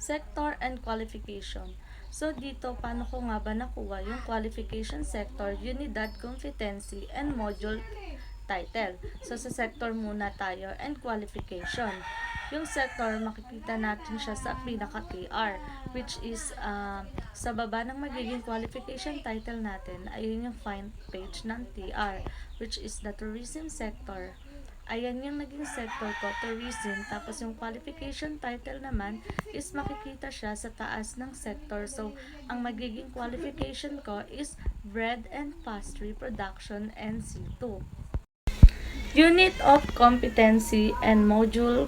sector and qualification. So dito, paano ko nga ba nakuha yung qualification sector, unidad, competency, and module title. So sa sector muna tayo and qualification. Yung sector, makikita natin siya sa pinaka-TR, which is sa baba ng magiging qualification title natin, ayun yung find page ng TR, which is the tourism sector. Ayan yung naging sector ko, tourism. Tapos yung qualification title naman is makikita siya sa taas ng sector. So, ang magiging qualification ko is bread and pastry production NC2. Unit of competency and module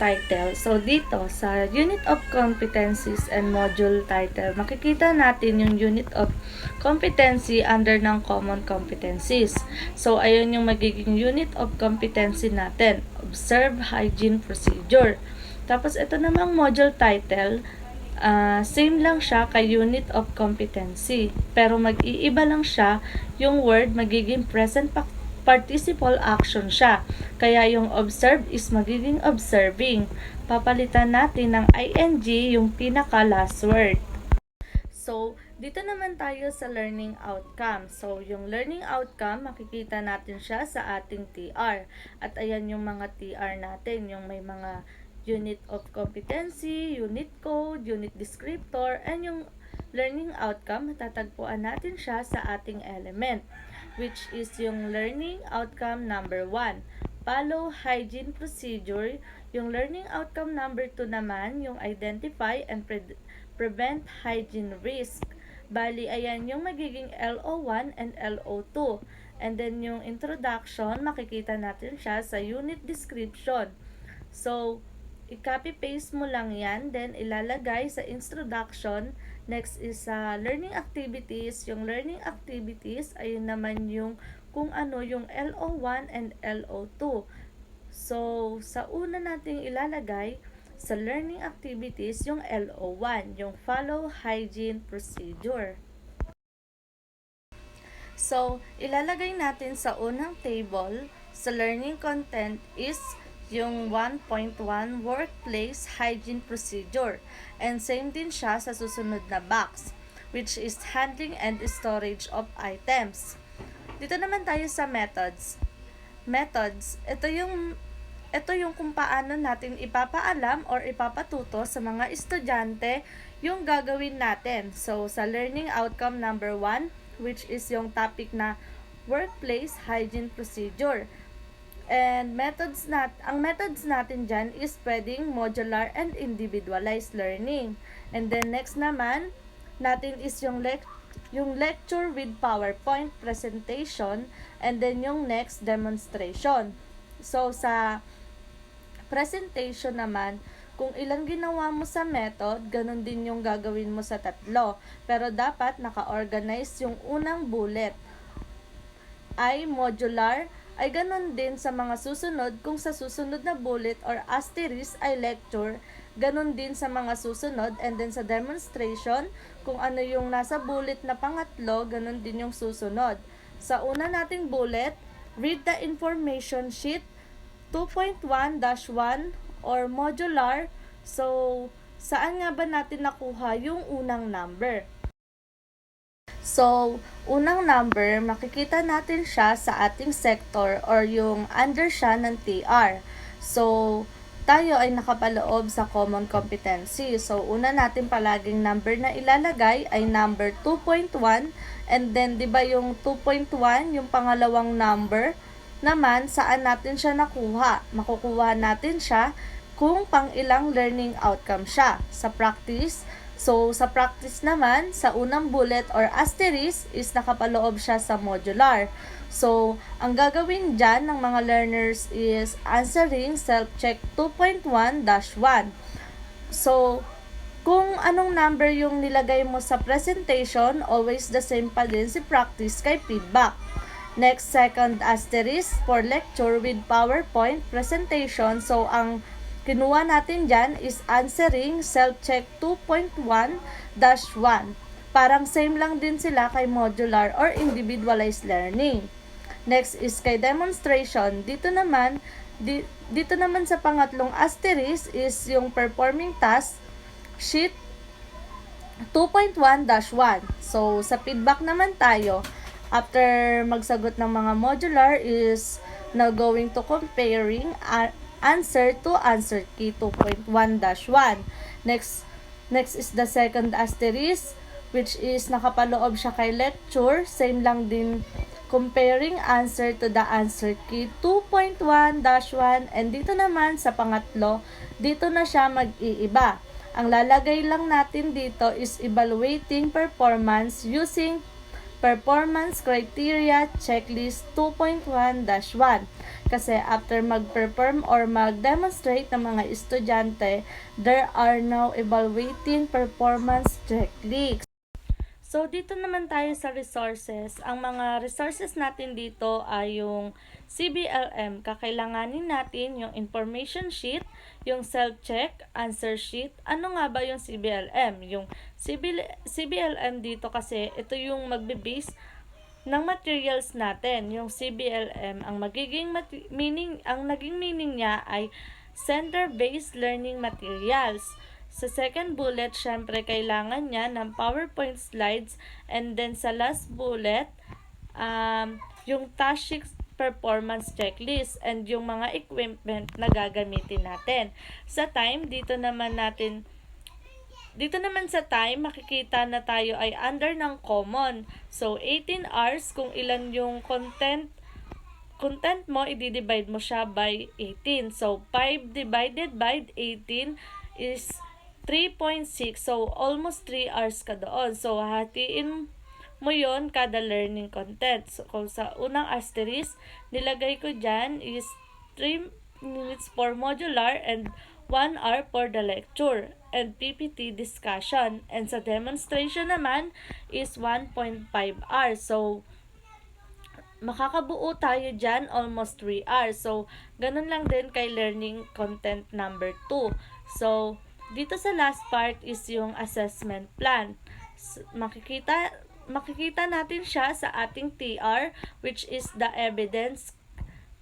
title. So, dito sa Unit of Competencies and Module title, makikita natin yung Unit of Competency under ng Common Competencies. So, ayun yung magiging Unit of Competency natin. Observe Hygiene Procedure. Tapos, ito namang Module title, same lang siya kay Unit of Competency. Pero, mag-iiba lang siya yung word magiging present participle action siya. Kaya yung observe is magiging observing. Papalitan natin ng ing yung pinaka last word. So, dito naman tayo sa learning outcome. So, yung learning outcome, makikita natin siya sa ating TR. At ayan yung mga TR natin, yung may mga unit of competency, unit code, unit descriptor, and yung learning outcome, matatagpuan natin siya sa ating element, which is yung learning outcome number 1. Follow hygiene procedure. Yung learning outcome number 2 naman, yung identify and prevent hygiene risk. Bali, ayan yung magiging LO1 and LO2. And then yung introduction, makikita natin siya sa unit description. So, i-copy-paste mo lang yan, then ilalagay sa introduction. Next is learning activities. Yung learning activities, ayun naman yung kung ano yung LO1 and LO2. So, sa una nating ilalagay sa learning activities, yung LO1, yung follow hygiene procedure. So, ilalagay natin sa unang table, sa learning content is yung 1.1 workplace hygiene procedure. And same din siya sa susunod na box, which is handling and storage of items. Dito naman tayo sa methods. Methods, ito yung kung paano natin ipapaalam or ipapatuto sa mga estudyante yung gagawin natin. So, sa learning outcome number 1, which is yung topic na workplace hygiene procedure. And ang methods natin dyan is pwedeng modular and individualized learning. And then next naman natin is yung lecture with PowerPoint presentation, and then yung next demonstration. So sa presentation naman, kung ilang ginawa mo sa method, ganun din yung gagawin mo sa tatlo. Pero dapat naka-organize yung unang bullet. Ay modular, ay ganun din sa mga susunod. Kung sa susunod na bullet or asterisk ay lecture, ganun din sa mga susunod. And then sa demonstration, kung ano yung nasa bullet na pangatlo, ganun din yung susunod. Sa una nating bullet, read the information sheet 2.1-1 or modular. So, saan nga ba natin nakuha yung unang number? So, unang number, makikita natin siya sa ating sector or yung under siya ng TR. So, tayo ay nakapaloob sa common competency. So, una natin palaging number na ilalagay ay number 2.1. And then, di ba yung 2.1, yung pangalawang number, naman, saan natin siya nakuha? Makukuha natin siya kung pang ilang learning outcome siya. Sa practice, so, sa practice naman, sa unang bullet or asterisk is nakapaloob siya sa modular. So, ang gagawin dyan ng mga learners is answering self-check 2.1-1. So, kung anong number yung nilagay mo sa presentation, always the same pa din si practice kay feedback. Next, second asterisk for lecture with PowerPoint presentation. So, ang kinuha natin dyan is answering self-check 2.1-1. Parang same lang din sila kay modular or individualized learning. Next is kay demonstration. Dito naman sa pangatlong asterisk is yung performing task. Sheet 2.1-1. So, sa feedback naman tayo, after magsagot ng mga modular is now going to comparing answer to answer key 2.1-1. Next is the second asterisk, which is nakapaloob siya kay lecture. Same lang din, comparing answer to the answer key 2.1-1. And dito naman sa pangatlo, dito na siya mag-iiba. Ang lalagay lang natin dito is evaluating performance using performance criteria checklist 2.1-1. Kasi after mag-perform or mag-demonstrate ng mga estudyante, there are now evaluating performance checklist. So, dito naman tayo sa resources. Ang mga resources natin dito ay yung CBLM. Kakailanganin natin yung information sheet, yung self-check, answer sheet. Ano nga ba yung CBLM? Yung CBLM dito kasi, ito yung magbe-base ng materials natin. Yung CBLM, ang naging meaning niya ay Center-Based Learning Materials. Sa second bullet, syempre, kailangan niya ng PowerPoint slides. And then, sa last bullet, yung task performance checklist and yung mga equipment na gagamitin natin. Sa time, dito naman sa time, makikita na tayo ay under ng common. So, 18 hours, kung ilan yung content mo, i-divide mo siya by 18. So, 5 divided by 18 is 3.6. So, almost 3 hours ka doon. So, hatiin mo yon kada learning content. So, kung sa unang asterisk, nilagay ko dyan is 3 minutes for modular and 1 hour for the lecture and PPT discussion. And sa demonstration naman is 1.5 hours. So, makakabuo tayo dyan almost 3 hours. So, ganun lang din kay learning content number 2. So, dito sa last part is yung assessment plan. So, makikita natin siya sa ating TR, which is the evidence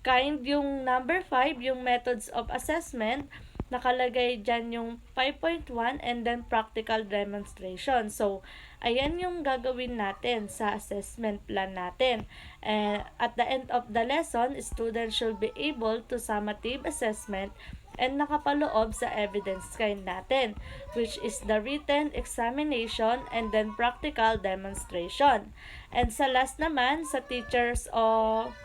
kind. Yung number 5, yung methods of assessment, nakalagay dyan yung 5.1 and then practical demonstration. So, ayan yung gagawin natin sa assessment plan natin. And at the end of the lesson, students should be able to summative assessment and nakapaloob sa evidence kind natin, which is the written examination and then practical demonstration. And sa last naman, sa teachers of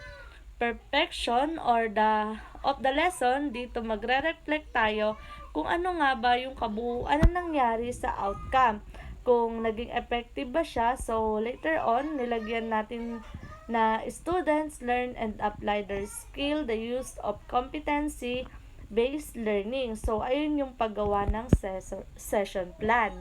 perfection or of the lesson, dito magre-reflect tayo kung ano nga ba yung kabuuan na nangyari sa outcome. Kung naging effective ba siya, so later on, nilagyan natin na students learn and apply their skill, the use of competency-based learning. So, ayun yung paggawa ng session plan.